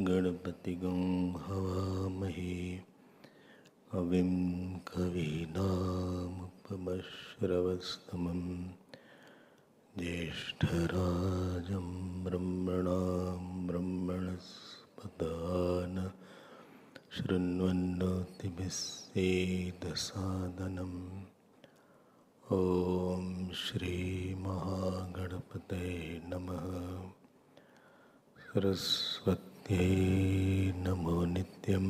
गणपतिगं हवामहे कविं कवीनामुपमश्रवस्तमं ज्येष्ठराजं ब्रह्मणां ब्रह्मणस्पदान शृण्वन्नोतिभिस्सेदसादनम् ॐ श्री महागणपतये नमः। सरस्वत्यै नमो नित्यं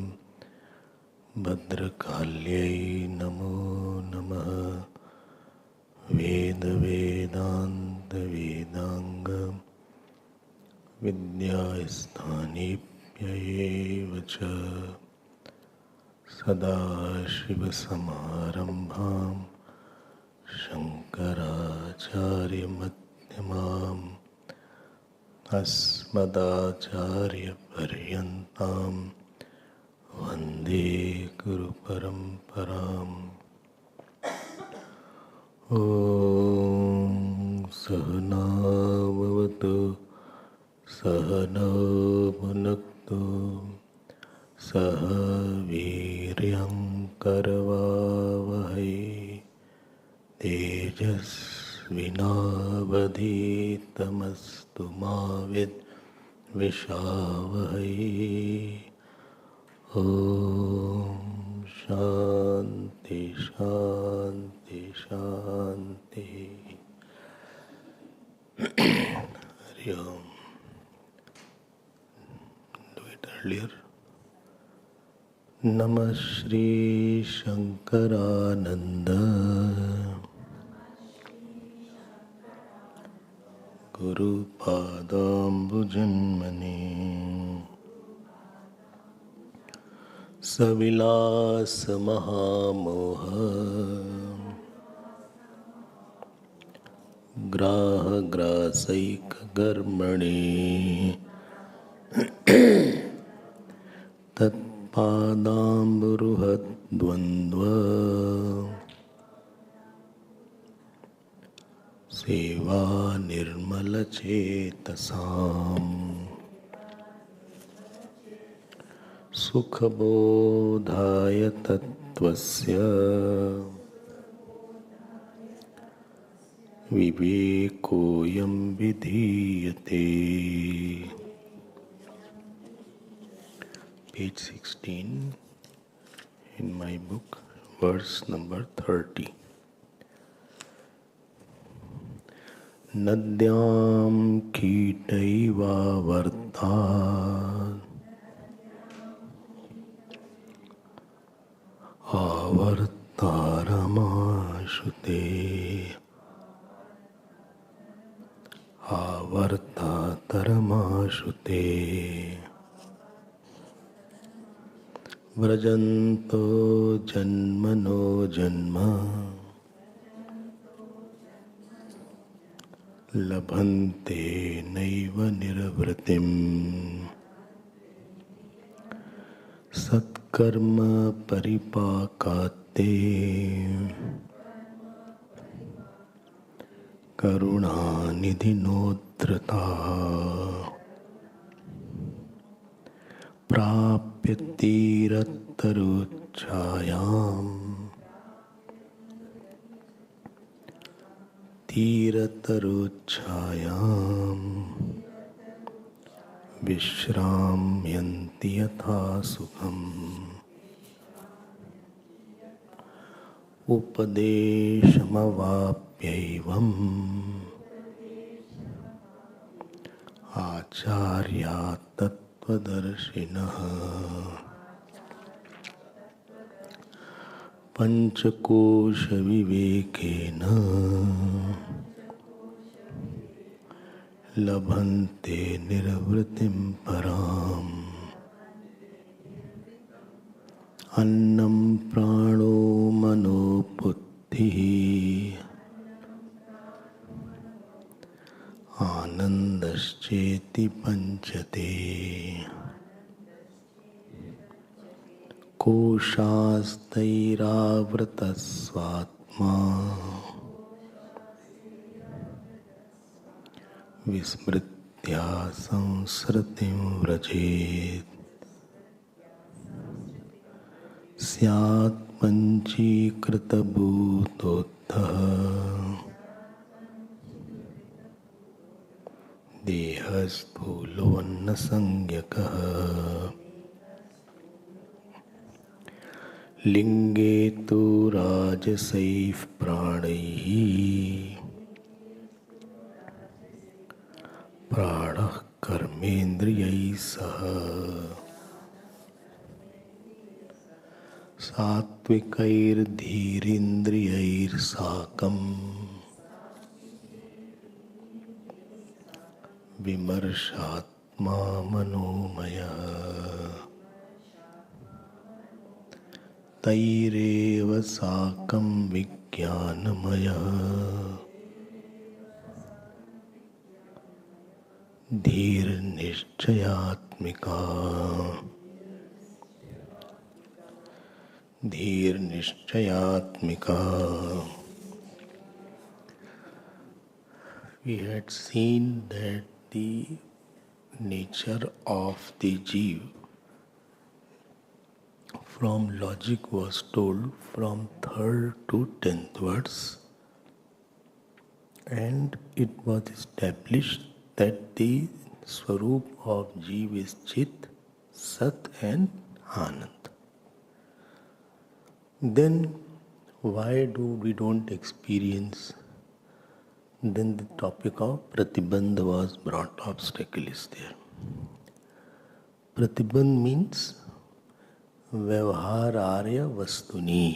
भद्रकाल्यै नमो नमः। वेदवेदान्तवेदाङ्ग विद्यास्थानेभ्यैव च सदाशिवसमारम्भां शङ्कराचार्यमध्यमाम् अस्मदाचार्यपर्यन्तां वन्दे गुरुपरम्पराम्। ॐ सहना भवतु सहनौ भुनक्तु सह वीर्यं करवावहै तेजस्विनावधीतमस्तु मा विद्विषावहै। ॐ शान्ति शान्ति शान्ति। हरि ओम। Do it earlier. नमः श्री शंकरानंद गुरुपादाम्बुजन्मने सविलास महामोह ग्राह ग्रासैक कर्मणि तत्पादाम्बुरुहद्वन्द्व सेवा निर्मलचेतसाम् सुखबोधाय तत्त्वस्य विवेकोऽयं विधीयते। Page 16 in my book, verse number 30. नद्यां कीटैवावर्तात् आवर्तारमाशुते आवर्तातरमाशुते व्रजन्तो जन्मनो जन्म लभन्ते नैव निरवृतिम् सत्कर्म परिपाकात्ते करुणानिधिनोद्धृता प्राप्य तीरतरुच्छायाम् विश्राम्यन्ति यथा सुखम् उपदेशमवाप्यैवम् आचार्या तत्त्वदर्शिनः पंचकोशविवेकेन लभन्ते निरवृतिं पराम् अन्नं प्राणो मनो बुद्धिः आनन्दश्चेति पञ्चते कोशास्तैरावृतः स्वात्मा विस्मृत्या संसृतिं व्रजेत् स्यात् पञ्चीकृतभूतोद्धः देहस्थूलोऽन्नसंज्ञकः लिङ्गे तु राजसैः प्राणैः प्राणः कर्मेन्द्रियैः सह सात्विकैर्धीरिन्द्रियैर्साकम् विमर्शात्मा मनोमयः तैरेव साकं विज्ञानमयः धीर्निश्चयात्मिका We had seen that the nature of the Jeev from logic was told from 3rd to 10th verse, and it was established that the Swarup of Jeev is Chit, Sat and Anand. Then why we don't experience? Then the topic of Pratibandha was brought. Obstacle is there. Pratibandha means व्यवहारार्य वस्तुनि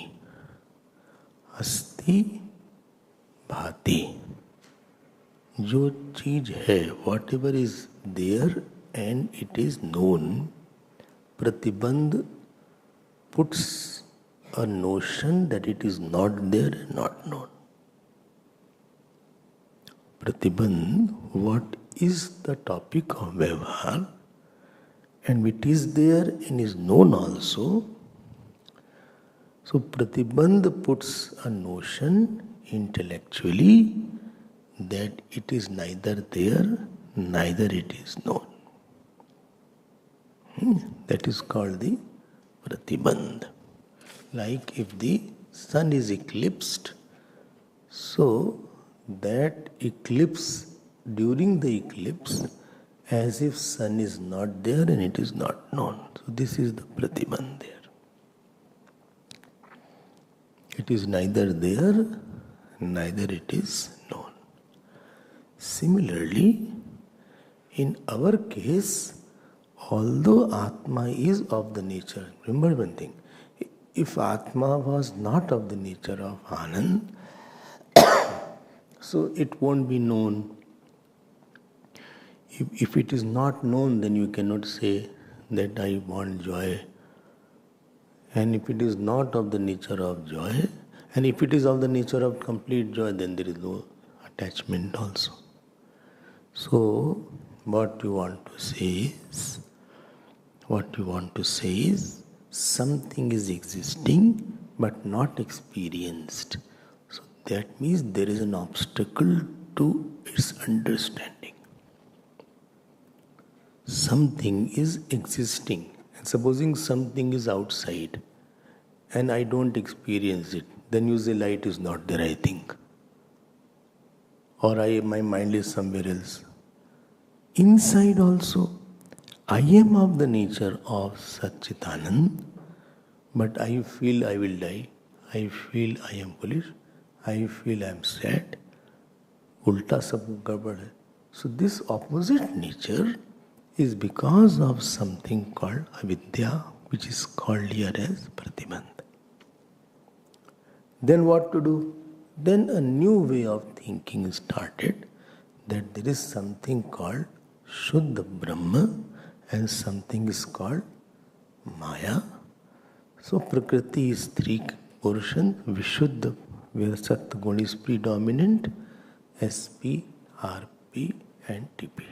अस्ति भाति. जो चीज है, whatever is there and it is known, प्रतिबंध puts a notion that it is not there and not known. Pratibandh, what is the topic of Vyavhar, and it is there and is known also. So Pratibandh puts a notion intellectually that it is neither there, neither it is known. That is called the Pratibandh. Like if the sun is eclipsed, so that eclipse, during the eclipse, as if sun is not there and it is not known. So this is the Pratibandh there. It is neither there, neither it is known. Similarly, in our case, although Atma is of the nature, remember one thing, if Atma was not of the nature of Anand, so it won't be known. If it is not known, then you cannot say that I want joy. And if it is not of the nature of joy, and if it is of the nature of complete joy, then there is no attachment also. So, what you want to say is, something is existing but not experienced. So that means there is an obstacle to its understanding. Something is existing, and supposing something is outside and I don't experience it, then you say light is not there, I think. Or my mind is somewhere else. Inside also, I am of the nature of Satchitanand, but I feel I will die. I feel I am foolish. I feel I am sad. Ulta sab garbad hai. So this opposite nature is because of something called avidya, which is called here as pratibandha. Then what to do? Then a new way of thinking is started, that there is something called Shuddha Brahma and something is called Maya. So Prakriti is three portion, Vishuddha, where Satguna is predominant, SP, RP and TP.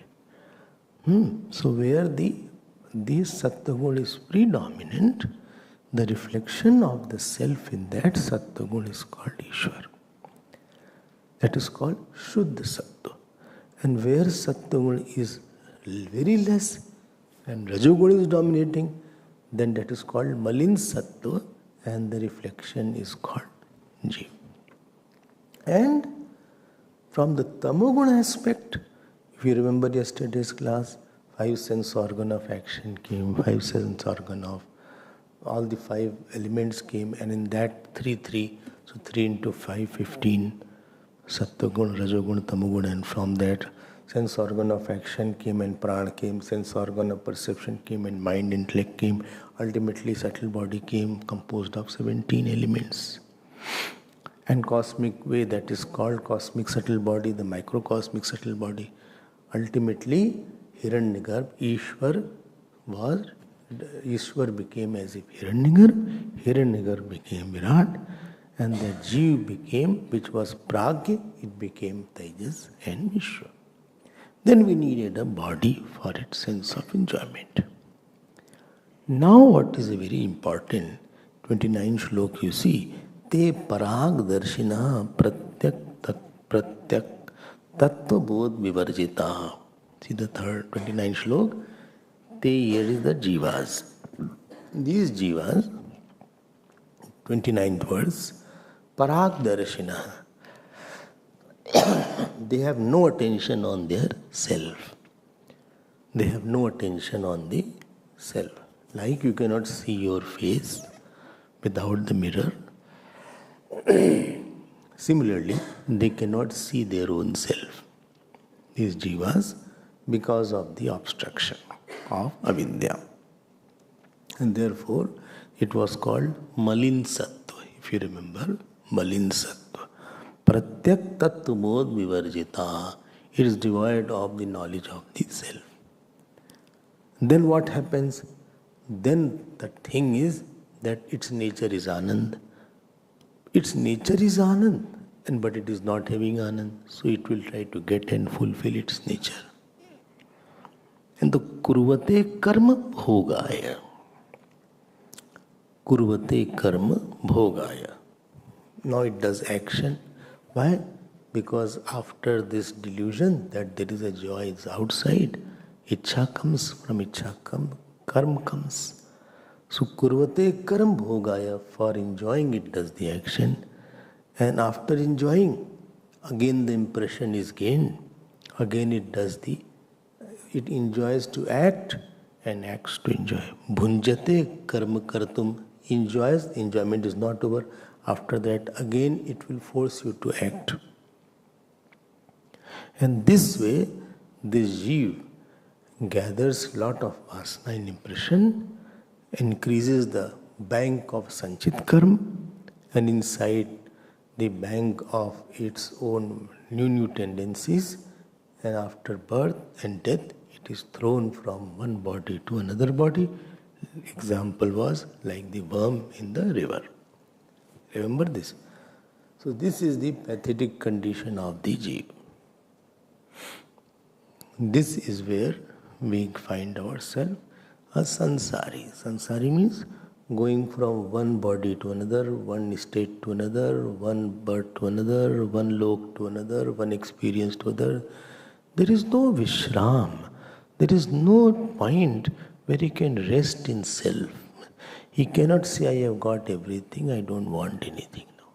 So where this Satguna is predominant, the reflection of the self in that Satguna is called Ishwar. That is called Shuddha Sattva. And where Satguna is very less and Rajoguna is dominating, then that is called Malin Sattva and the reflection is called Jiva. And from the Tamoguna aspect, if you remember yesterday's class, 5 sense organ of action came, 5 sense organ of all the 5 elements came, and in that 3, so 3 into 5, 15, Sattva-guna, Rajoguna, Tamoguna, and from that sense organ of action came and prana came, sense organ of perception came and mind, intellect came, ultimately subtle body came composed of 17 elements. And cosmic way, that is called cosmic subtle body, the microcosmic subtle body. Ultimately, Hiranyagarbha, Ishwar became as if Hiranyagarbha became Virat, and the Jeev became, which was Pragya, it became Tejas and Vishwa. Then we needed a body for its sense of enjoyment. Now what is very important, 29 shlok you see, Te Parag Darshina Pratyak Tattva Bodh Vivarjita. See the third 29 shlok. Te here is the Jivas. These Jivas, 29th verse, Parag Darshina. They have no attention on their self. They have no attention on the self. Like you cannot see your face without the mirror. Similarly, they cannot see their own self. These jivas, because of the obstruction of avidya. And therefore, it was called Malin Sattva. If you remember, Malin Sattva. Pratyak Tattva Bodh Vivarjita. It is devoid of the knowledge of the self. Then what happens? Then the thing is that its nature is Anand. Its nature is Anand, but it is not having Anand. So it will try to get and fulfill its nature. And the Kurvate Karma Bhogaya. Kurvate Karma Bhogaya. Now it does action. Why? Because after this delusion that there is a joy is outside, Ichha comes, from Ichha Karma comes. So Kurvate Karma Bhogaya, for enjoying it does the action. And after enjoying, again the impression is gained. Again it enjoys to act and acts to enjoy. Bhunjate Karma Kartum, enjoys, enjoyment is not over. After that, again it will force you to act. And this way, this Jeev gathers lot of vasana in impression, increases the bank of Sanchit Karma, and inside the bank of its own new tendencies, and after birth and death, it is thrown from one body to another body. Example was like the worm in the river. Remember this? So this is the pathetic condition of the Jeev. This is where we find ourselves a sansari. Sansari means going from one body to another, one state to another, one birth to another, one lok to another, one experience to another. There is no Vishram. There is no point where he can rest in self. He cannot say, I have got everything, I don't want anything now.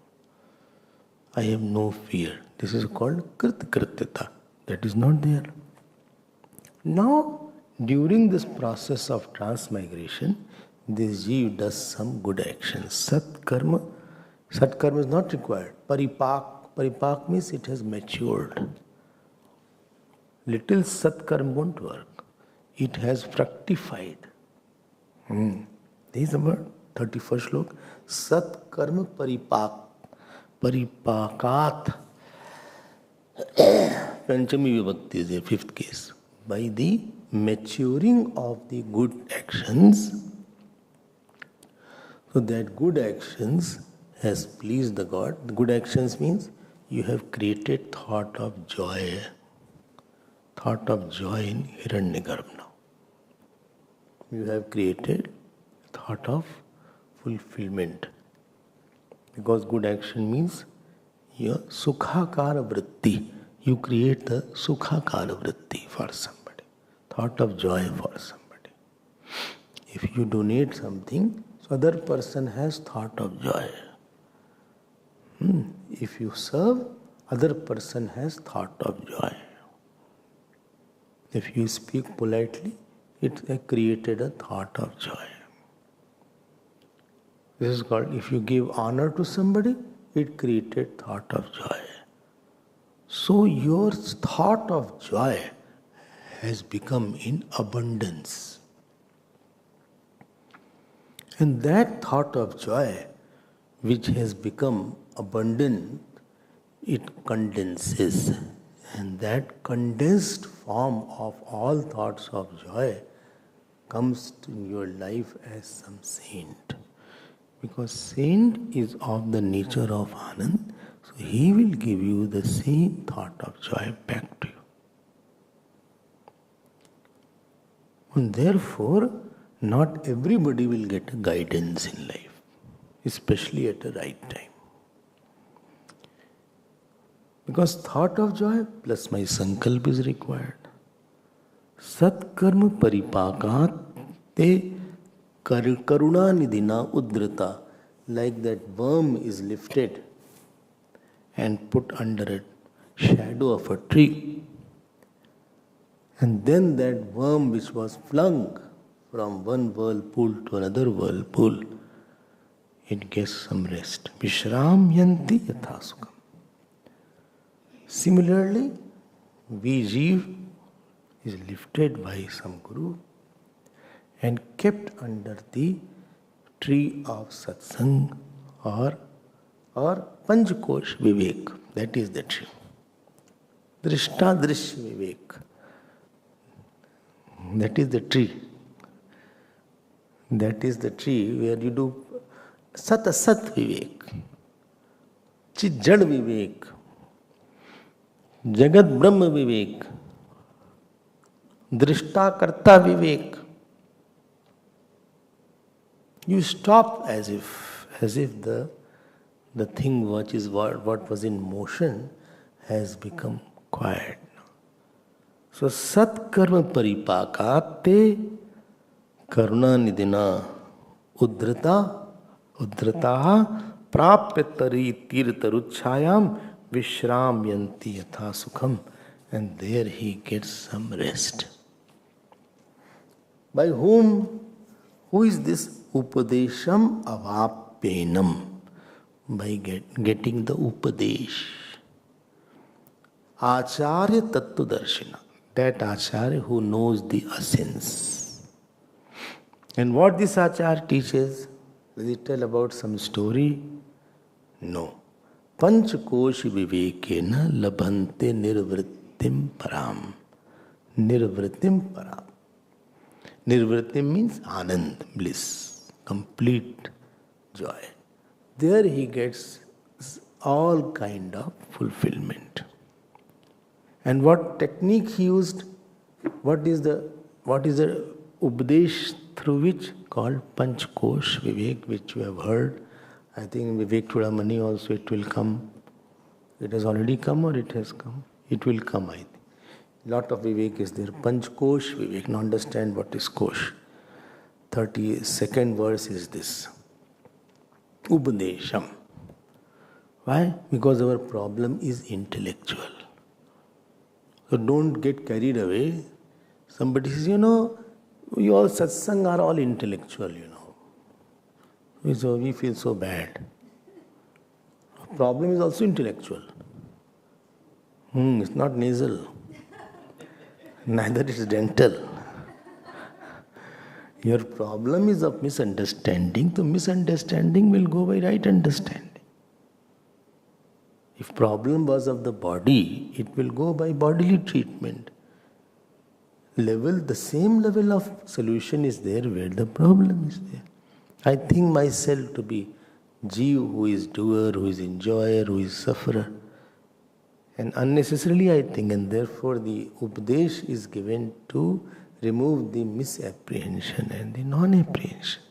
I have no fear. This is called Kritkrityata. That is not there. Now, during this process of transmigration, this Jeev does some good actions. Satkarma is not required. Paripak means it has matured. Little Satkarma won't work. It has fructified. This is the word, 31st slok. Satkarma paripakat. Panchami vibhakti is the 5th case. By the maturing of the good actions. So that good actions has pleased the God. Good actions means you have created thought of joy. Thought of joy in Hiranyagarbha now. You have created thought of fulfillment. Because good action means your sukhakara vritti. You create the sukhakara vritti for somebody. Thought of joy for somebody. If you donate something, so other person has thought of joy. If you serve, other person has thought of joy. If you speak politely, it created a thought of joy. This is called, if you give honor to somebody, it created thought of joy. So your thought of joy has become in abundance. And that thought of joy, which has become abundant, it condenses. And that condensed form of all thoughts of joy comes to your life as some saint. Because saint is of the nature of Anand, so he will give you the same thought of joy back to you. And therefore, not everybody will get a guidance in life, especially at the right time. Because thought of joy plus my sankalp is required. Satkarma paripakat te karuna nidina udrata. Like that worm is lifted and put under a shadow of a tree. And then that worm which was flung from one whirlpool to another whirlpool, it gets some rest. Vishram yanti yathasukam. Similarly, Vijiv is lifted by some guru and kept under the tree of satsang or panchkosh vivek. That is the tree. Drishta drish vivek. That is the tree. That is the tree where you do sat asat vivek, chit jad vivek, jagat brahma vivek, drishta karta vivek. You stop as if the thing which is what was in motion has become quiet. So satkarma paripakate karuna nidina udrataha prapyatari tirtaruchayam vishramyanti yatha sukham. And there he gets some rest. By whom? Who is this upadesham avapenam? By getting the upadesh. Acharya tattva darshina. That Acharya who knows the essence. And what this Acharya teaches, does it tell about some story? No. Panchkosh vivekena labhante nirvrittim param. Nirvrittim param. Nirvrittim means anand, bliss, complete joy. There he gets all kind of fulfillment. And what technique he used? What is the Upadesh through which? Called Panchkosh Vivek, which you have heard. I think Vivek Chudamani also it will come. It has already come or it has come? It will come, I think. Lot of Vivek is there. Panchkosh Vivek. Now understand what is Kosh. 32nd verse is this. Upadesham. Why? Because our problem is intellectual. So don't get carried away. Somebody says, you all satsang are all intellectual, So we feel so bad. Problem is also intellectual. It's not nasal. Neither is dental. Your problem is of misunderstanding. So misunderstanding will go by right understanding. If problem was of the body, it will go by bodily treatment. The same level of solution is there where the problem is there. I think myself to be Jeev, who is doer, who is enjoyer, who is sufferer. And unnecessarily I think, and therefore the Upadesh is given to remove the misapprehension and the non-apprehension.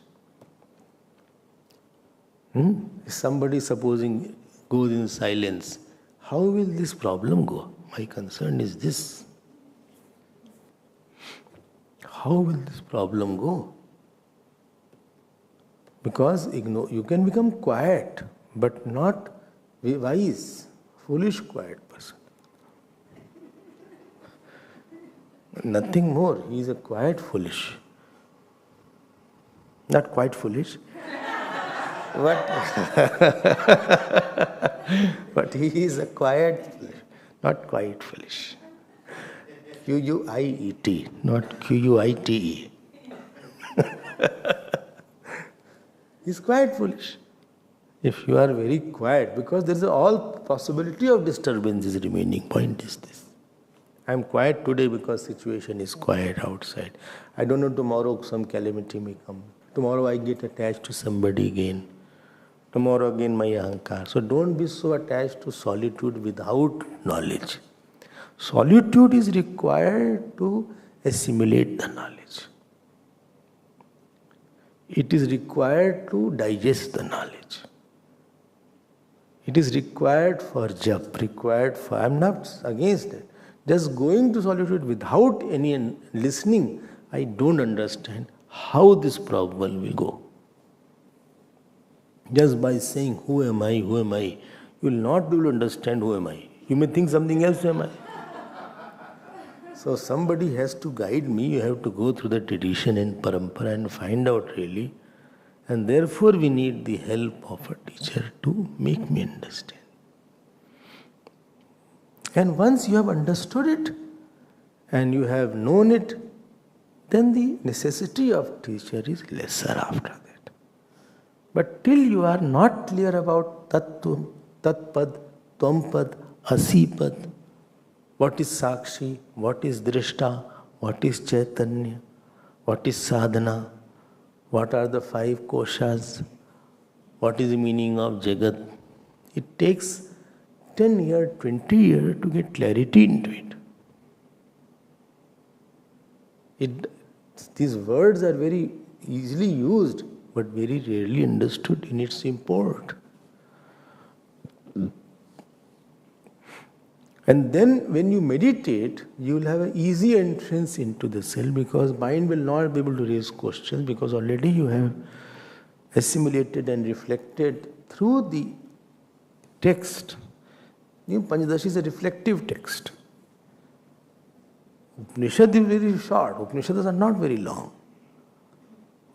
If somebody, supposing, goes in silence, how will this problem go? My concern is this. How will this problem go? Because you can become quiet, but not wise, foolish quiet person. Nothing more. He is a quiet foolish. Not quite foolish. But he is a quiet, not quite foolish. Quiet, not Quite. He's quite foolish. If you are very quiet, because there is all possibility of disturbances remaining. Point is this. I am quiet today because situation is quiet outside. I don't know, tomorrow some calamity may come. Tomorrow I get attached to somebody again. Tomorrow again my ahankar. So don't be so attached to solitude without knowledge. Solitude is required to assimilate the knowledge. It is required to digest the knowledge. It is required for jap, I am not against it. Just going to solitude without any listening, I don't understand how this problem will go. Just by saying, who am I, you will not be able to understand who am I. You may think something else, who am I? So somebody has to guide me. You have to go through the tradition and parampara and find out really. And therefore we need the help of a teacher to make me understand. And once you have understood it and you have known it, then the necessity of teacher is lesser after that. But till you are not clear about tattvam, tatpad, tvampad, asipad, what is sakshi, what is drishta, what is chaitanya, what is sadhana, what are the 5 koshas, what is the meaning of jagat, it takes 10 years, 20 years to get clarity into it. These words are very easily used, but very rarely understood in its import. And then when you meditate, you will have an easy entrance into the self, because mind will not be able to raise questions, because already you have assimilated and reflected through the text. Panchadashi is a reflective text. Upanishad is very short. Upanishads are not very long.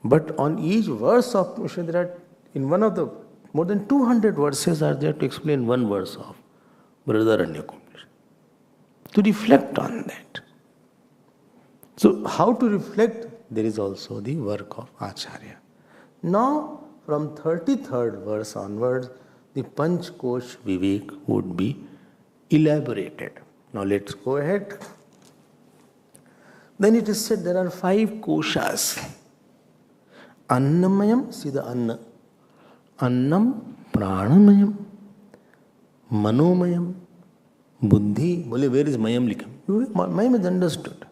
But on each verse of Upanishad, there are, in one of the more than 200 verses are there to explain one verse of Brihadaranyaka Upanishad. To reflect on that. So how to reflect? There is also the work of Acharya. Now, from 33rd verse onwards, the Panch Kosh Vivek would be elaborated. Now let's go ahead. Then it is said there are 5 koshas. Annamayam, see the Anna. Annam, Pranamayam, Manomayam, Buddhi. Where is Mayam likha? Mayam is understood.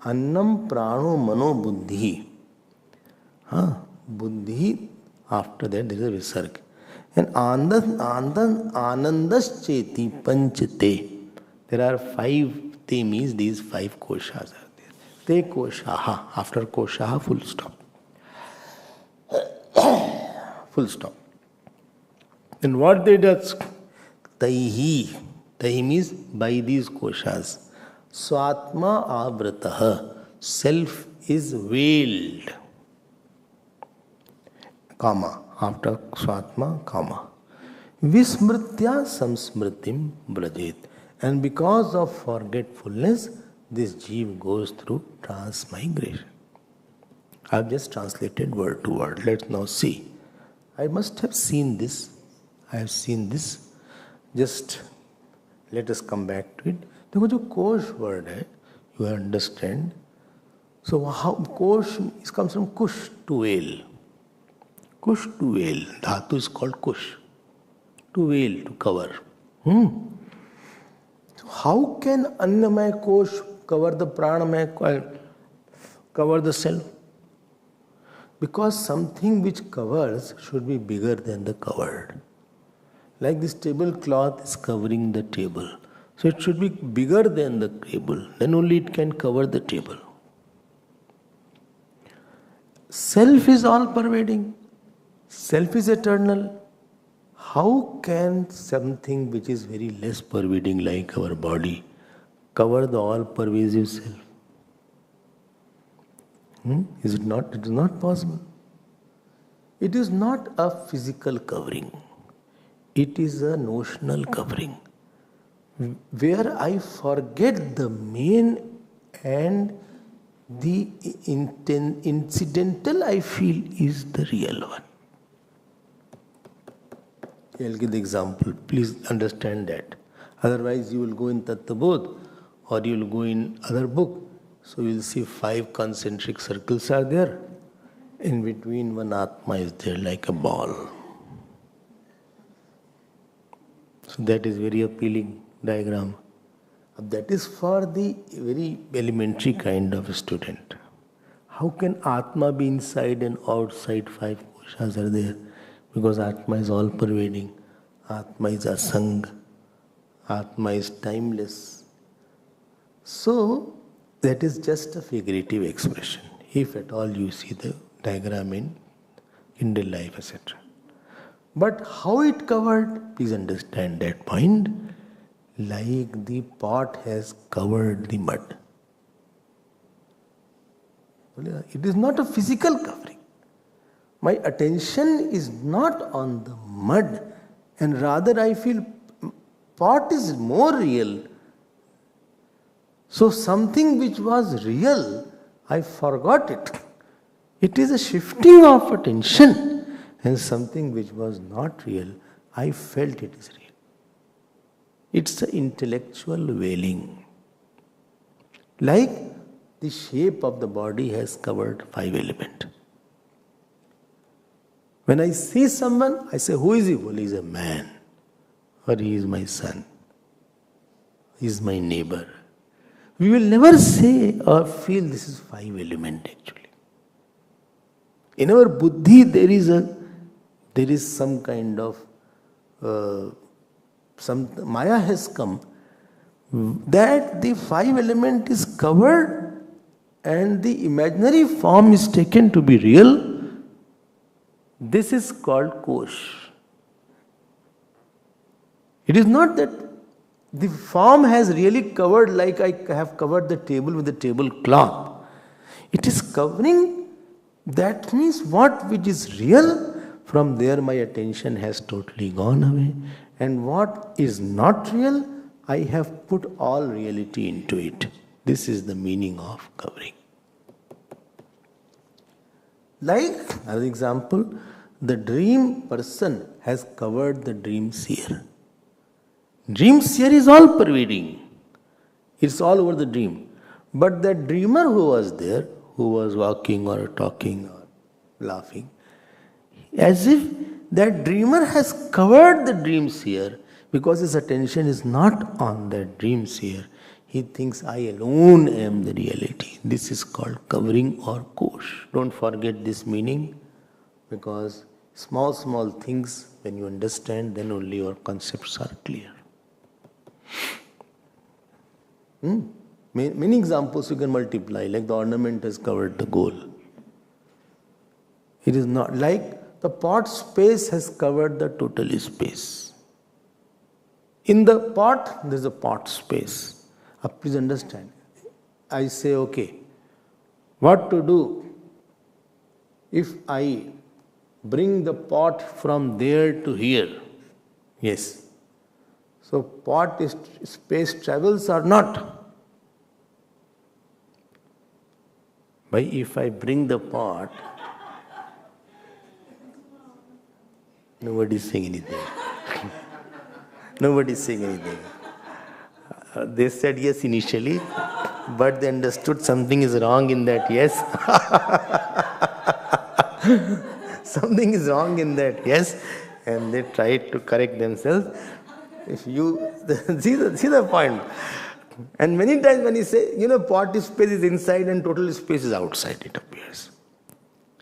Annam, Prano, Mano, Buddhi. Buddhi, after that there is a visarga. And Anandascheti Panchate. There are 5 te means these 5 koshas are there. Te koshaha. After koshaha, full stop. Full stop. And what they does? Taihi. Taihi means by these koshas. Swatma avrataha. Self is veiled. Kama. After Swatma, Kama. Vismritya samsmritim brajet. And because of forgetfulness, this Jeev goes through transmigration. I have just translated word to word. Let's now see. I must have seen this. I have seen this. Just let us come back to it. देखो जो कोश word है, you understand, So how kosh comes from kush, to veil. Kush, to veil. Dhatu is called kush. To veil, to cover. So how can Annamaya kosh cover the Pranamaya, cover the self? Because something which covers should be bigger than the covered. Like this tablecloth is covering the table. So it should be bigger than the table. Then only it can cover the table. Self is all pervading. Self is eternal. How can something which is very less pervading like our body cover the all pervasive self? Is it not? It is not possible. It is not a physical covering. It is a notional covering, where I forget the main and the incidental I feel is the real one. I'll give the example. Please understand that. Otherwise, you will go in Tattvabodh or you will go in other book. So you will see 5 concentric circles are there. In between, one Atma is there like a ball. So that is very appealing diagram. That is for the very elementary kind of student. How can Atma be inside and outside 5 koshas are there? Because Atma is all pervading. Atma is asang. Atma is timeless. So that is just a figurative expression. If at all you see the diagram in real life, etc. But how it covered? Please understand that point. Like the pot has covered the mud. It is not a physical covering. My attention is not on the mud, and rather I feel pot is more real. So something which was real, I forgot it. It is a shifting of attention. And something which was not real, I felt it is real. It's the intellectual veiling. Like the shape of the body has covered 5 elements. When I see someone, I say, who is he? Well, he is a man. Or he is my son. He is my neighbor. We will never say or feel this is 5 elements actually. In our buddhi, there is some kind of some Maya has come that the 5 element is covered and the imaginary form is taken to be real. This is called kosh. It is not that the form has really covered like I have covered the table with the tablecloth. It is covering, that means what which is real, from there my attention has totally gone away. And what is not real, I have put all reality into it. This is the meaning of covering. Like, as an example, the dream person has covered the dream seer. Dream seer is all pervading. It's all over the dream. But the dreamer who was there, who was walking or talking or laughing, as if that dreamer has covered the dream seer, because his attention is not on that dream seer. He thinks, I alone am the reality. This is called covering or kosh. Don't forget this meaning, because small things, when you understand, then only your concepts are clear. Many examples you can multiply, like the ornament has covered the goal. It is not like the pot space has covered the total space. In the pot, there is a pot space. Please understand. I say, okay, what to do if I bring the pot from there to here? Yes. So pot is space travels or not? But if I bring the pot, nobody is saying anything. Nobody is saying anything. They said yes initially. But they understood something is wrong in that, yes. Something is wrong in that, yes. And they tried to correct themselves. If you see the point. And many times when you say, pot space is inside and total space is outside, it appears.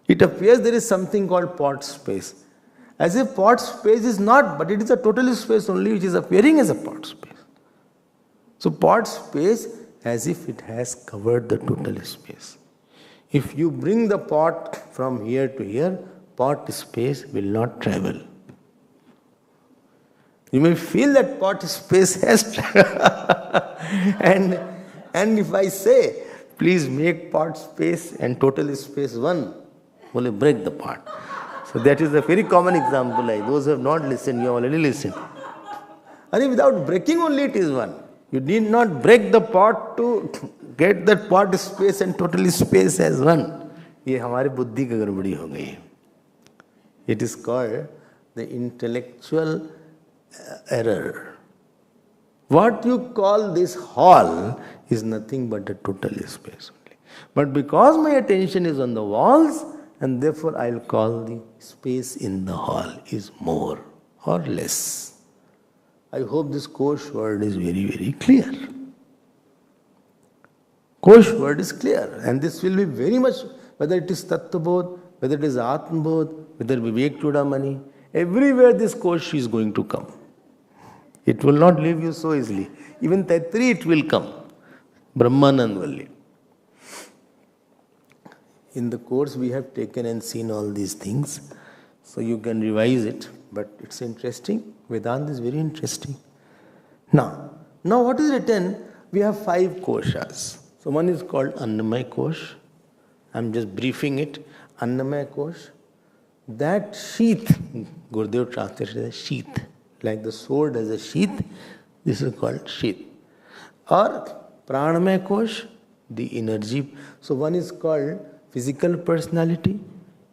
It appears there is something called pot space. As if pot space is not, but it is a total space only which is appearing as a pot space. So pot space as if it has covered the total space. If you bring the pot from here to here, pot space will not travel. You may feel that pot space has traveled. and if I say, please make pot space and total space one, will break the pot. So that is a very common example. Those who have not listened, you have already listened. And without breaking only it is one. You need not break the pot to get that pot space and total space as one. ये हमारे बुद्धि की गड़बड़ी हो गई है. It is called the intellectual error. What you call this hall is nothing but the total space only. But because my attention is on the walls, and therefore I will call the space in the hall is more or less. I hope this Kosh word is very, very clear. Kosh word is clear, and this will be very much, whether it is Tattvabodh, whether it is Atmabodh, whether Vivek Chudamani, everywhere this Kosh is going to come. It will not leave you so easily. Even Taitri it will come. Brahmanand Valli. In the course we have taken and seen all these things, so you can revise it, but it's interesting. Vedanta is very interesting. Now what is written? We have 5 koshas. So one is called Annamaya Kosh. I'm just briefing it. Annamaya Kosh. That sheath, Gurudev translated as sheath, like the sword has a sheath, this is called sheath. Or Pranamaya Kosh, the energy. So one is called physical personality,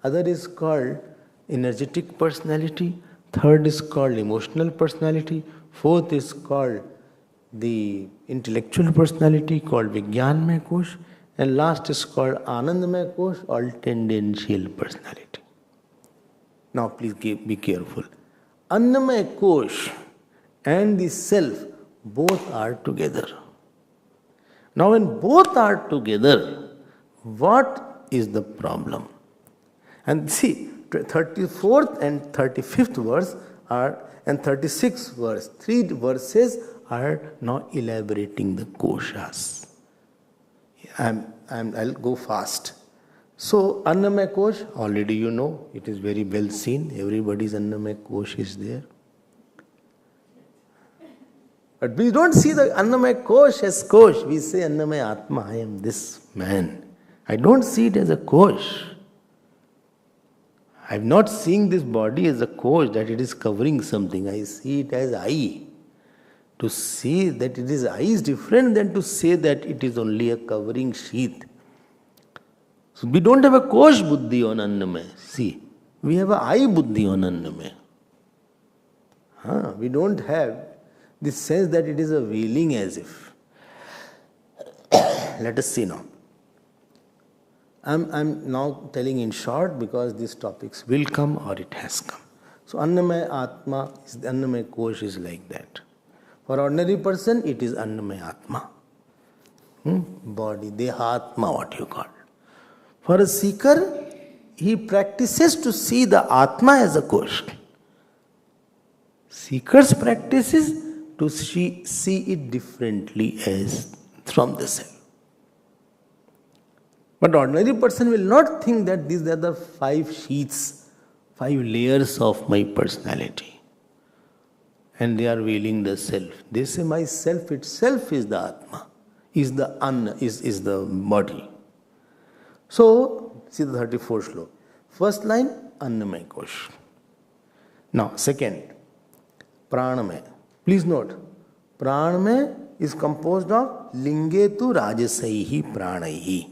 other is called energetic personality, third is called emotional personality, fourth is called the intellectual personality called Vijnanmaya Kosh, and last is called Anandamaya Kosh or tendential personality. Now please be careful. Annamaya Kosh and the self both are together. Now when both are together, what is the problem? And see, 34th and 35th verse are, and 36th verse, 3 verses are now elaborating the koshas. I'll go fast. So Annamaya Kosh, already you know, it is very well seen. Everybody's Annamaya Kosh is there. But we don't see the Annamaya Kosh as Kosh. We say Annamaya Atma, I am this man. I don't see it as a Kosh. I'm not seeing this body as a Kosh, that it is covering something. I see it as I. To see that it is I is different than to say that it is only a covering sheath. So we don't have a Kosh Buddhi on Annamaya. See, we have a I Buddhi on Annamaya. We don't have this sense that it is a wheeling as if. Let us see now. I'm now telling in short because these topics will come or it has come. So Annamaya Atma, Annamaya Kosh is like that. For ordinary person, it is Annamaya Atma. Body, Dehatma, what you call. For a seeker, he practices to see the Atma as a Kosh. Seekers practices to see it differently as from the self. But ordinary person will not think that these are the 5 sheaths, 5 layers of my personality. And they are veiling the self. They say my self itself is the Atma, is the body. So, see the 34th sloka. First line, Annamaya Kosh. Now, second, Pranamaya. Please note, Pranamaya is composed of Lingetu Rajasaihi Pranaihi.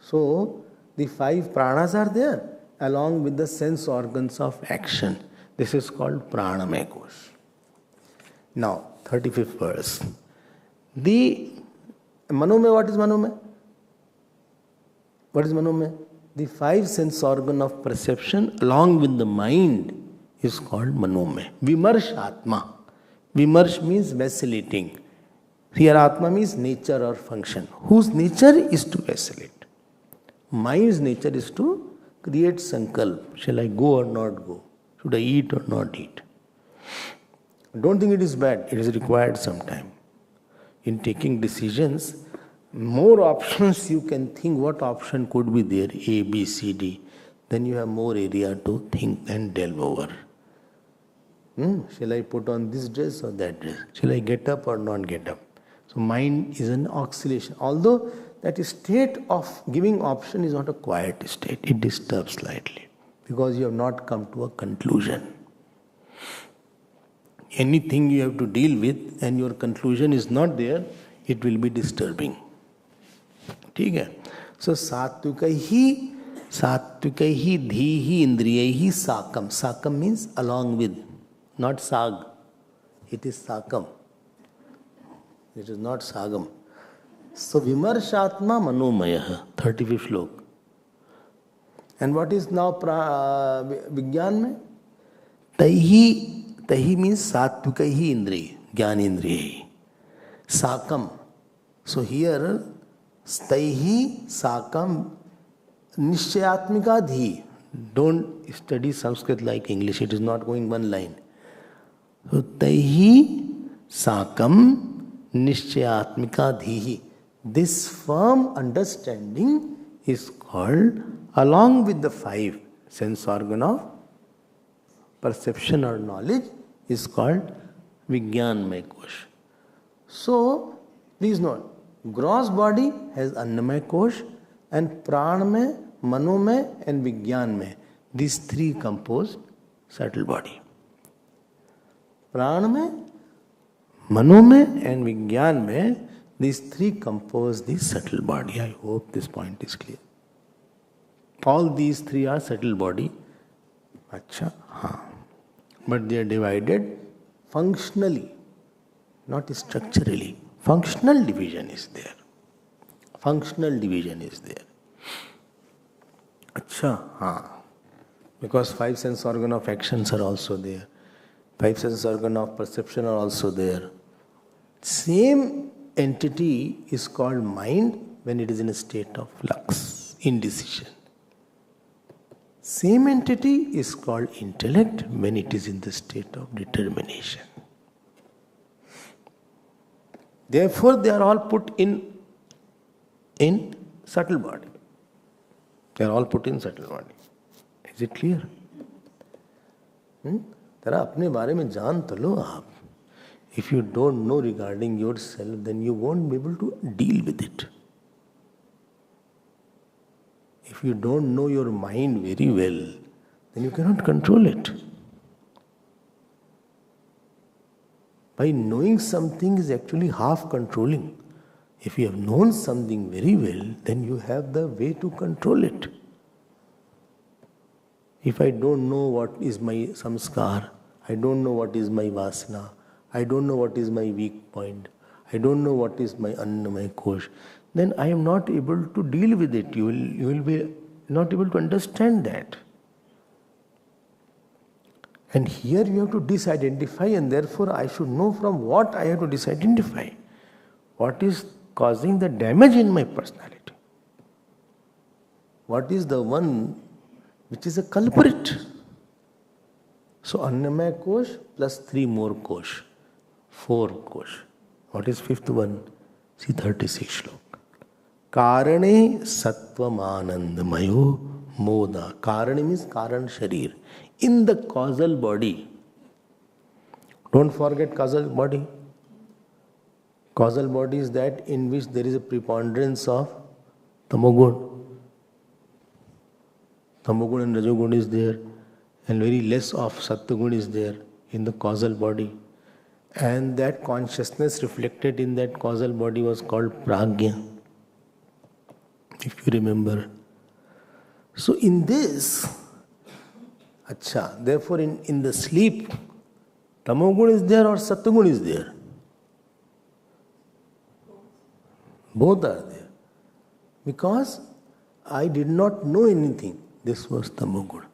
So, the 5 pranas are there along with the sense organs of action. This is called Pranamaya Kosh. Now, 35th verse. Manome, what is Manome? What is Manome? The five sense organ of perception along with the mind is called Manome. Vimarsh Atma. Vimarsh means vacillating. Here Atma means nature or function. Whose nature is to vacillate. Mind's nature is to create sankalp. Shall I go or not go? Should I eat or not eat? Don't think it is bad. It is required sometime. In taking decisions, more options you can think what option could be there, A, B, C, D. Then you have more area to think and delve over. Shall I put on this dress or that dress? Shall I get up or not get up? So mind is an oscillation. Although that state of giving option is not a quiet state. It disturbs slightly because you have not come to a conclusion. Anything you have to deal with and your conclusion is not there, it will be disturbing. ठीक है? So सात्विकैहि धीहि इंद्रियैहि sakam. Sakam means along with, not sag. It is sakam. It is not sagam. So vimarshatma manomayah, 35th slok. And what is now Vigyan mein? Tahi means sattvikaihi indriya, jnanendriya. Sakam. So here, staihi sakam nishchayatmika dhi. Don't study Sanskrit like English. It is not going one line. So taihi sakam nishchayatmika dhihi. This firm understanding is called, along with the five sense organ of perception or knowledge, is called Vijnanmaya Kosh. So, please note, gross body has Annamaya Kosh and Pranamaya, Manomaya and Vijnanmaya. These three compose subtle body. Pranamaya, Manomaya and Vijnanmaya, these three compose the subtle body. I hope this point is clear. All these three are subtle body. Acha, haan. But they are divided functionally, not structurally. Functional division is there. Functional division is there. Acha, haan. Because five sense organ of actions are also there. Five sense organ of perception are also there. Same entity is called mind when it is in a state of flux, indecision. Same entity is called intellect when it is in the state of determination. Therefore, they are all put in subtle body. They are all put in subtle body. Is it clear? जरा अपने बारे में जान तो लो आप. If you don't know regarding yourself, then you won't be able to deal with it. If you don't know your mind very well, then you cannot control it. By knowing something is actually half controlling. If you have known something very well, then you have the way to control it. If I don't know what is my samskar, I don't know what is my vasana, I don't know what is my weak point, I don't know what is my annamaya kosh, then I am not able to deal with it. You will be not able to understand that. And here you have to disidentify, and therefore I should know from what I have to disidentify. What is causing the damage in my personality? What is the one which is a culprit? So annamaya kosh plus 3 more kosh. 4 kosh. What is fifth one? See 36 slok. Karane sattvam anandamayo moda. Karane means karan sharir. In the causal body. Don't forget causal body. Causal body is that in which there is a preponderance of tamogun. Tamogun and rajogun is there, and very less of sattvagun is there in the causal body. And that consciousness reflected in that causal body was called pragya, if you remember. So in this, therefore in the sleep, tamogun is there or sattvagun is there? Both are there. Because I did not know anything. This was Tamoguna.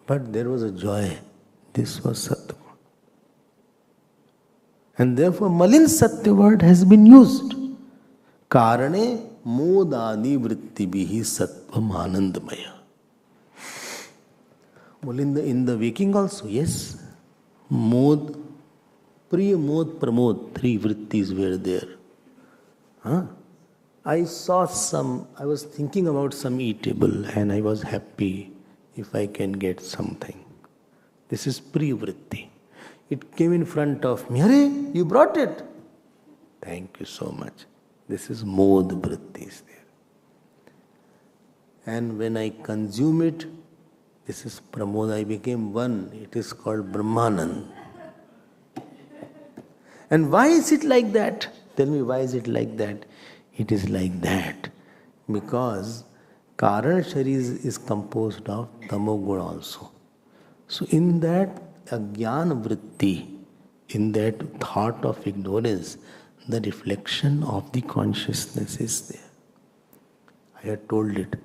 But there was a joy. This was Satguna. And therefore Malin Satya word has been used. Karane modadi vrittibihi sattvam anandamaya. Well, in the waking also, yes. Mod, Priya, Mod, Pramod, three vrittis were there. I was thinking about some eatable and I was happy if I can get something. This is Priya vritti. It came in front of me. Hare, you brought it. Thank you so much. This is Mod vritti is there. And when I consume it, this is Pramod, I became one. It is called Brahmanand. And why is it like that? Tell me, why is it like that? It is like that because Karan Sharir is composed of Tamoguna also. So in that Ajnana Vritti, in that thought of ignorance, the reflection of the consciousness is there. I had told it.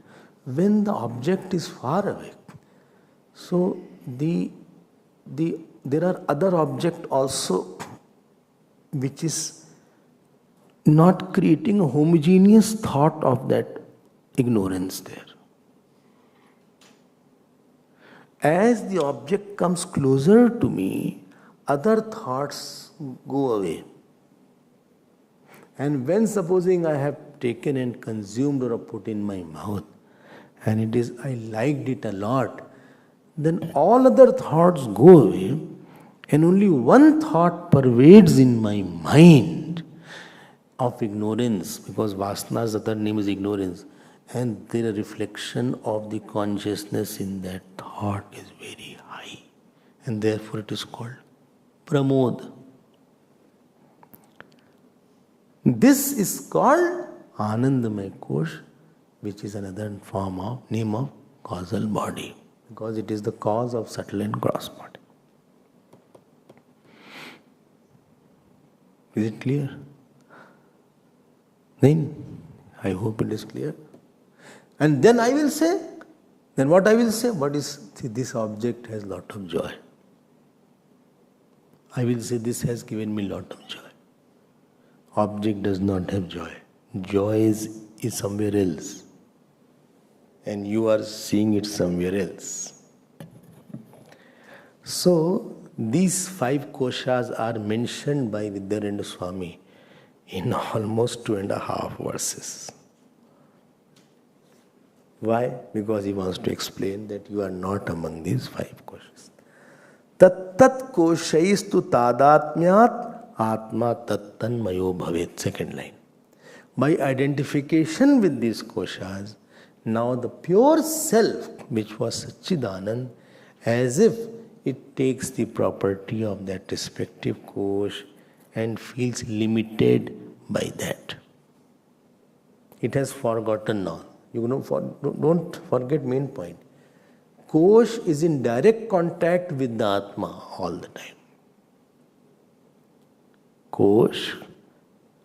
When the object is far away, so there are other objects also which is not creating a homogeneous thought of that ignorance there. As the object comes closer to me, other thoughts go away. And when supposing I have taken and consumed or put in my mouth, and I liked it a lot, then all other thoughts go away, and only one thought pervades in my mind of ignorance, because Vasana's other name is ignorance, and the reflection of the consciousness in that thought is very high, and therefore it is called Pramod. This is called Anandamaya Kosh, which is another name of causal body, because it is the cause of subtle and gross body. Is it clear? Then, I hope it is clear. And then I will say, then what I will say? This object has lot of joy. I will say this has given me lot of joy. Object does not have joy. Joy is somewhere else. And you are seeing it somewhere else. So, these 5 koshas are mentioned by Vidyaranyaka Swami in almost 2.5 verses. Why? Because he wants to explain that you are not among these 5 koshas. Tat koshaistu tadatmyat atma tattanmayo bhavet. Second line. By identification with these koshas, now the pure self, which was Satchidanand, as if it takes the property of that respective kosh and feels limited by that. It has forgotten now. Don't forget main point. Kosh is in direct contact with the Atma all the time. Kosh,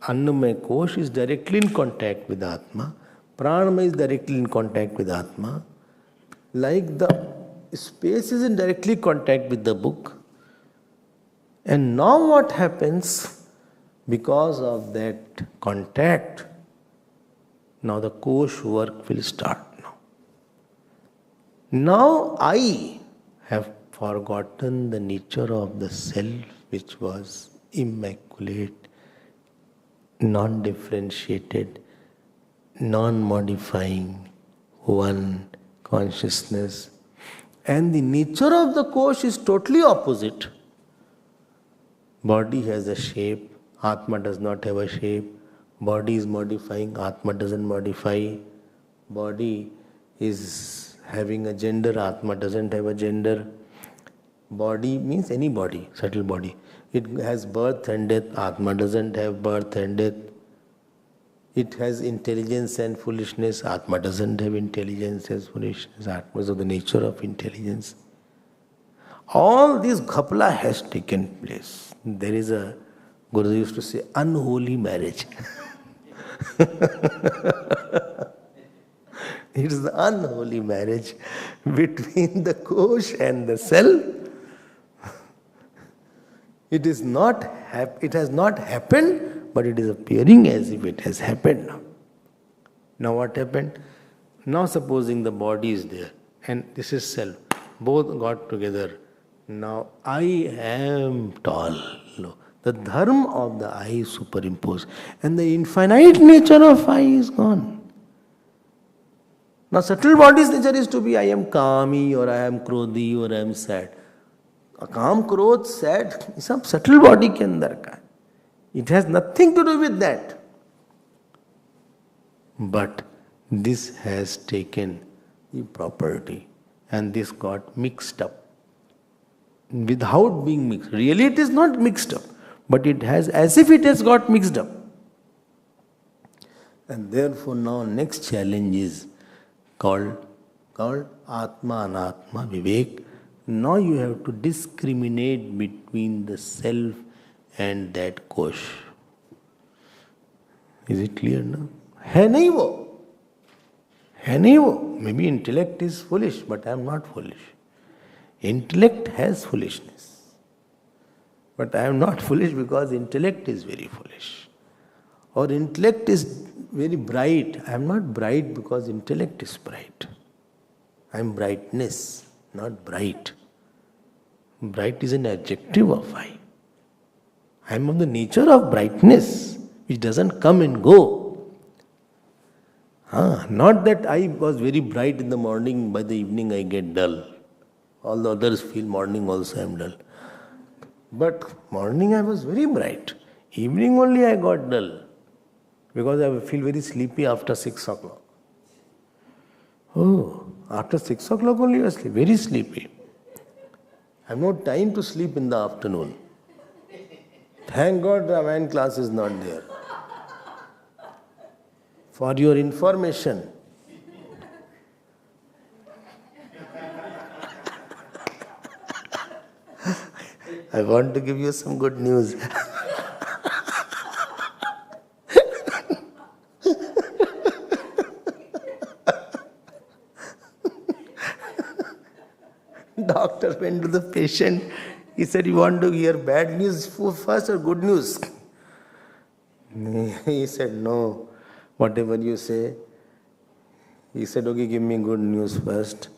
Annamaya Kosh is directly in contact with Atma. Pranamaya is directly in contact with Atma. Like the space is in directly contact with the book. And now what happens? Because of that contact, now the kosh work will start now. Now I have forgotten the nature of the self, which was immaculate, non-differentiated, non-modifying, one consciousness. And the nature of the kosh is totally opposite. Body has a shape, Atma does not have a shape. Body is modifying, Atma doesn't modify. Body is having a gender, Atma doesn't have a gender. Body means any body, subtle body. It has birth and death, Atma doesn't have birth and death. It has intelligence and foolishness, Atma doesn't have intelligence and foolishness. Atma is of the nature of intelligence. All this ghapla has taken place. There is a, Guru used to say, unholy marriage. It is the unholy marriage between the kosh and the self. It is not it has not happened, but it is appearing as if it has happened now. Now what happened? Now supposing the body is there and this is self. Both got together. Now I am tall. No. The dharma of the I is superimposed. And the infinite nature of I is gone. Now subtle body's nature is to be I am kami or I am krodhi or I am sad. काम क्रोध sad ये सब subtle body के अंदर का है. It has nothing to do with that. But this has taken the property and this got mixed up without being mixed. Really it is not mixed up, but it has, as if it has got mixed up. And therefore now next challenge is called Atma Anatma Vivek. Now you have to discriminate between the self and that kosh. Is it clear now? है नहीं वो, है नहीं वो. Maybe intellect is foolish, but I am not foolish. Intellect has foolishness. But I am not foolish because intellect is very foolish. Or intellect is very bright. I am not bright because intellect is bright. I am brightness, not bright. Bright is an adjective of I. I am of the nature of brightness, which doesn't come and go. Not that I was very bright in the morning, by the evening I get dull. All the others feel morning also I am dull. But morning I was very bright. Evening only I got dull. Because I feel very sleepy after 6 o'clock. Oh, after 6 o'clock only I sleep, very sleepy. I have no time to sleep in the afternoon. Thank God the Ramayana class is not there. For your information, I want to give you some good news. Doctor went to the patient. He said, "You want to hear bad news first or good news?" He said, "No, whatever you say." He said, "Okay, give me good news first."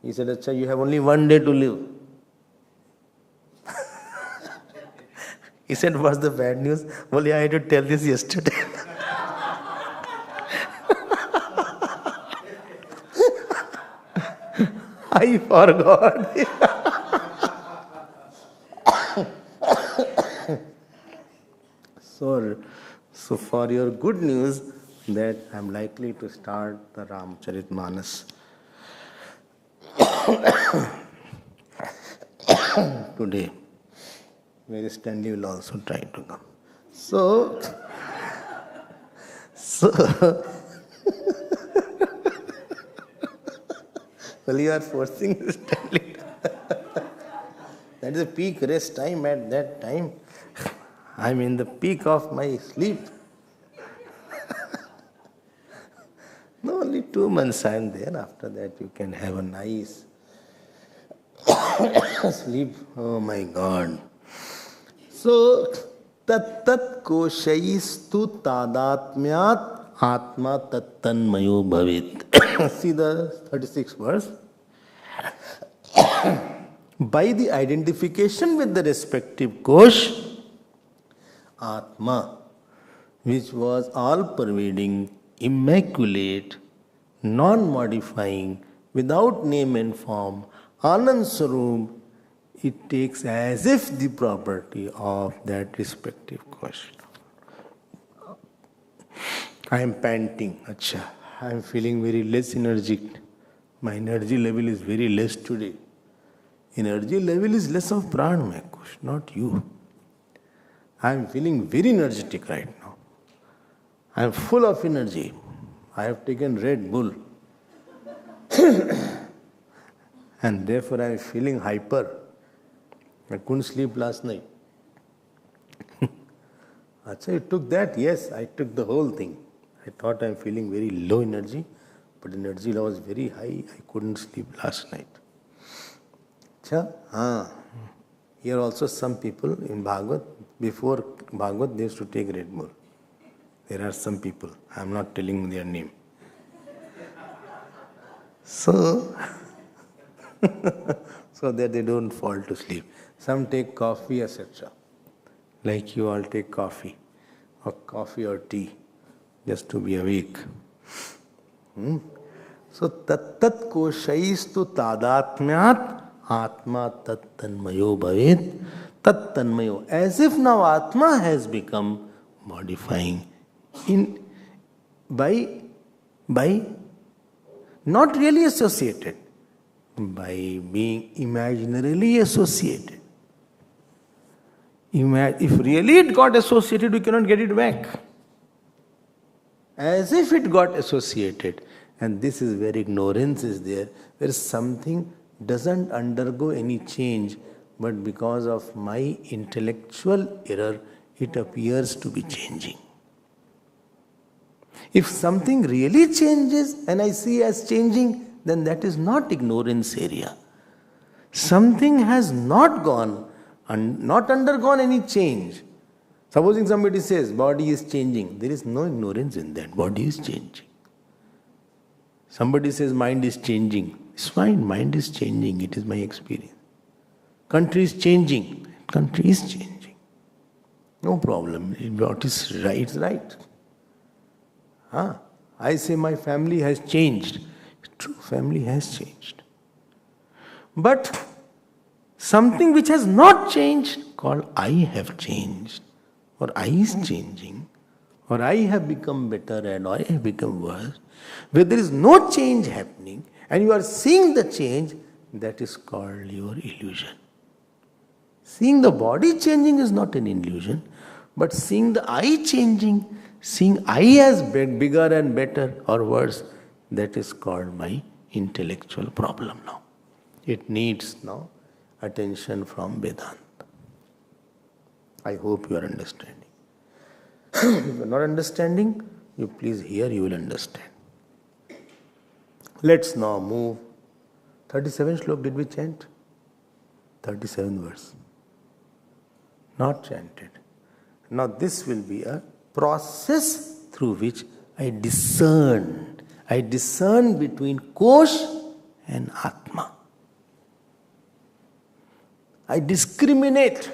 He said, "Acha, you have only 1 day to live." He said, "What's the bad news?" Well, yeah, I had to tell this yesterday. I forgot. So for your good news, that I am likely to start the Ramcharitmanas today. Mary Stanley will also try to come. So well, you are forcing Stanley. That is a peak rest time. At that time, I am in the peak of my sleep. No, only 2 months I am there. After that, you can have a nice sleep. Oh my God. So, tat koshaistu tadatmyat atma tattanmayo bhavit. See the 36th verse. By the identification with the respective kosh, Atma, which was all-pervading, immaculate, non-modifying, without name and form, Anand Swarup, it takes as if the property of that respective kosh. I am panting. Acha, I am feeling very less energetic. My energy level is very less today. Energy level is less of pran, my kosh, not you. I am feeling very energetic right now. I am full of energy. I have taken Red Bull. And therefore I am feeling hyper. I couldn't sleep last night. Achha, you took that? Yes, I took the whole thing. I thought I'm feeling very low energy, but energy level was very high. I couldn't sleep last night. Here also some people in Bhagavad, before Bhagavad, they used to take Red Bull. There are some people, I'm not telling their name. So, so that they don't fall to sleep. Some take coffee, etc. Like you all take coffee or tea, just to be awake. So, tat koshaistu tadatmyat atma tat tanmayo bhavet tat tanmayo. As if now Atma has become modifying by not really associated, by being imaginarily associated. If really it got associated, we cannot get it back. As if it got associated. And this is where ignorance is there, where something doesn't undergo any change, but because of my intellectual error, it appears to be changing. If something really changes and I see as changing, then that is not ignorance area. Something has not gone and not undergone any change. Supposing somebody says body is changing, there is no ignorance in that. Body is changing. Somebody says mind is changing. It's fine, mind is changing. It is my experience. Country is changing. Country is changing. No problem. What is right is right. I say my family has changed. True, family has changed. But something which has not changed, called I have changed, or I is changing, or I have become better and I have become worse, where there is no change happening and you are seeing the change, that is called your illusion. Seeing the body changing is not an illusion, but seeing the I changing, seeing I as bigger and better or worse, that is called my intellectual problem now. It needs now attention from Vedanta. I hope you are understanding. If you are not understanding, you please hear, you will understand. Let's now move. 37 slok did we chant? 37 verse. Not chanted. Now this will be a process through which I discern. I discern between Kosh and Atma. I discriminate.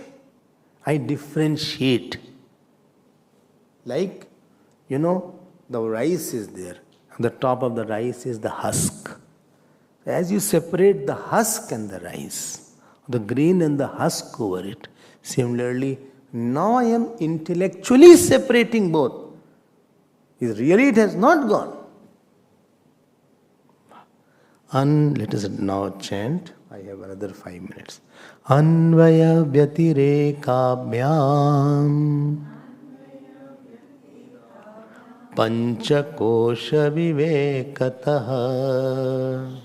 I differentiate. Like, the rice is there. On the top of the rice is the husk. As you separate the husk and the rice, the grain and the husk over it, similarly, now I am intellectually separating both. Really, it has not gone. Let us now chant. I have another 5 minutes. Anvaya Vyatirekabhyam Panchakosha Vivekataha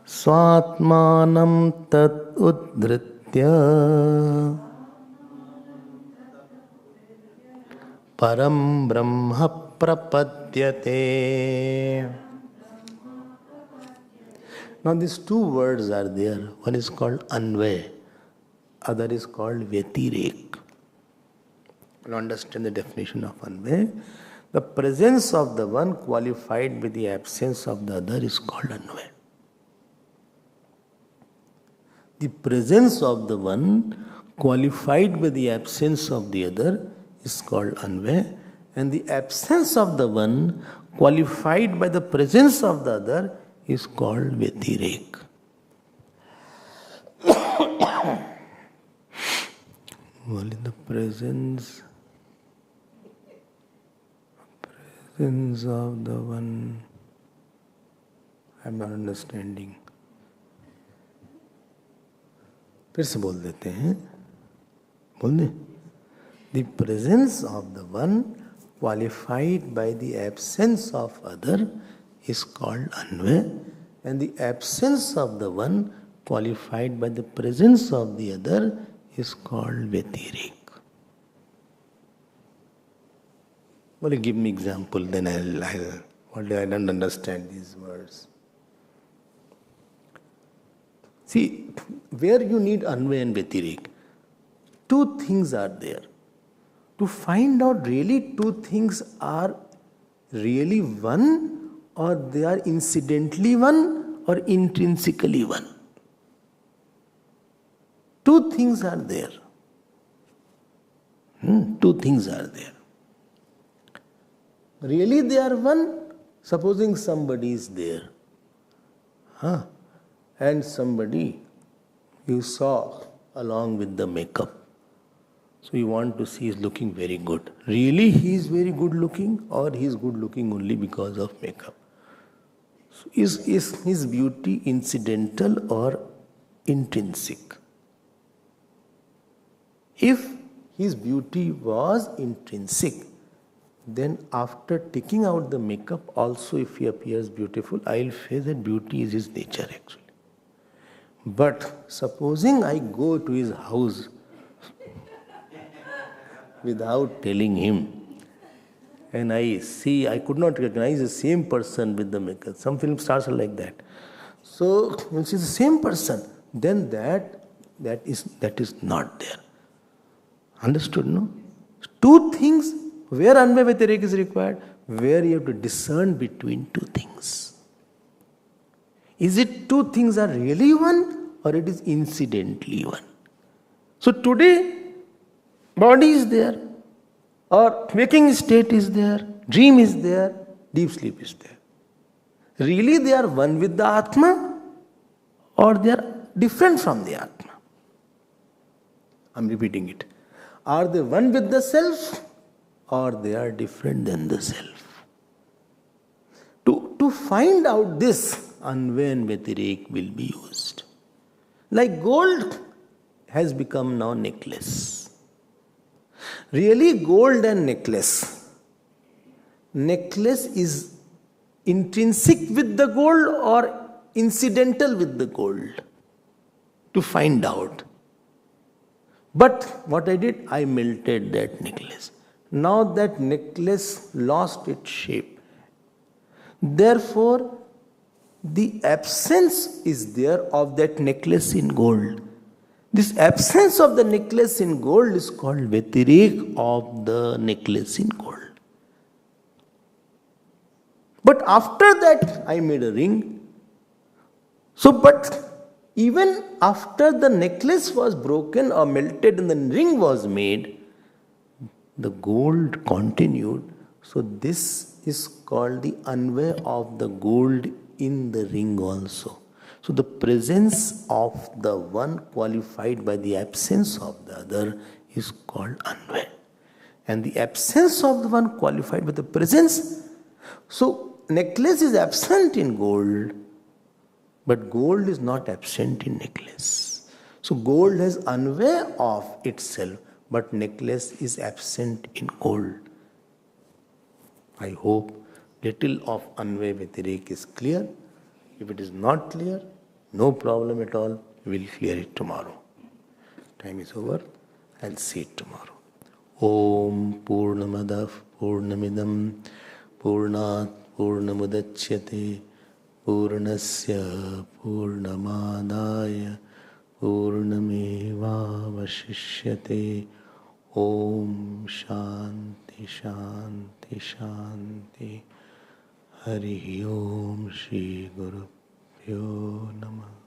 Swatmanam Tat Udhritya Param Brahma Prapadyate. Now these two words are there. One is called Anvay, other is called Vyatirek. You understand the definition of Anvay? The presence of the one qualified with the absence of the other is called Anvay. The presence of the one qualified with the absence of the other is called Anvay, and the absence of the one qualified by the presence of the other is called Vyatirek. Well, in the presence of the one, I am not understanding. फिर से बोल देते हैं, बोल दें. The presence of the one qualified by the absence of other is called Anvay, and the absence of the one qualified by the presence of the other is called Vyatirek. Well, give me example, then I don't understand these words. See, where you need Anvay and Vyatirek, two things are there. To find out really two things are really one, or they are incidentally one or intrinsically one. Two things are there. Two things are there. Really they are one. Supposing somebody is there, and somebody you saw along with the makeup. So you want to see is looking very good. Really he is very good looking, or he is good looking only because of makeup? So is his beauty incidental or intrinsic? If his beauty was intrinsic, then after taking out the makeup also if he appears beautiful, I'll say that beauty is his nature actually. But supposing I go to his house without telling him, and I see, I could not recognize the same person with the makeup. Some film stars are like that. So when it's the same person, then that is not there. Understood, no? Two things where Anvay Vyatirek is required, where you have to discern between two things. Is it two things are really one, or it is incidentally one? So today, body is there, or waking state is there, dream is there, deep sleep is there. Really they are one with the Atma, or they are different from the Atma? I'm repeating it. Are they one with the self, or they are different than the self? To find out this, Anvay and Vyatirek will be used. Like gold has become now necklace. Really gold and necklace. Necklace is intrinsic with the gold or incidental with the gold? To find out. But what I did, I melted that necklace. Now that necklace lost its shape. Therefore, the absence is there of that necklace in gold. This absence of the necklace in gold is called Vyatirek of the necklace in gold. But after that, I made a ring. So, but even after the necklace was broken or melted and the ring was made, the gold continued. So this is called the Anvay of the gold in the ring also. So the presence of the one qualified by the absence of the other is called Anvay. And the absence of the one qualified by the presence. So necklace is absent in gold, but gold is not absent in necklace. So gold has Anvay of itself, but necklace is absent in gold. I hope little of Anvay Vyatirek is clear. If it is not clear, no problem at all. We will clear it tomorrow. Time is over. I'll see it tomorrow. Om Purnamadav Purnamidam Purnat Purnamudachyate Purnasya Purnamadaya Purnameva Vashishyate. Om Shanti Shanti Shanti. Hari Om Shri Guru Pyo Namah.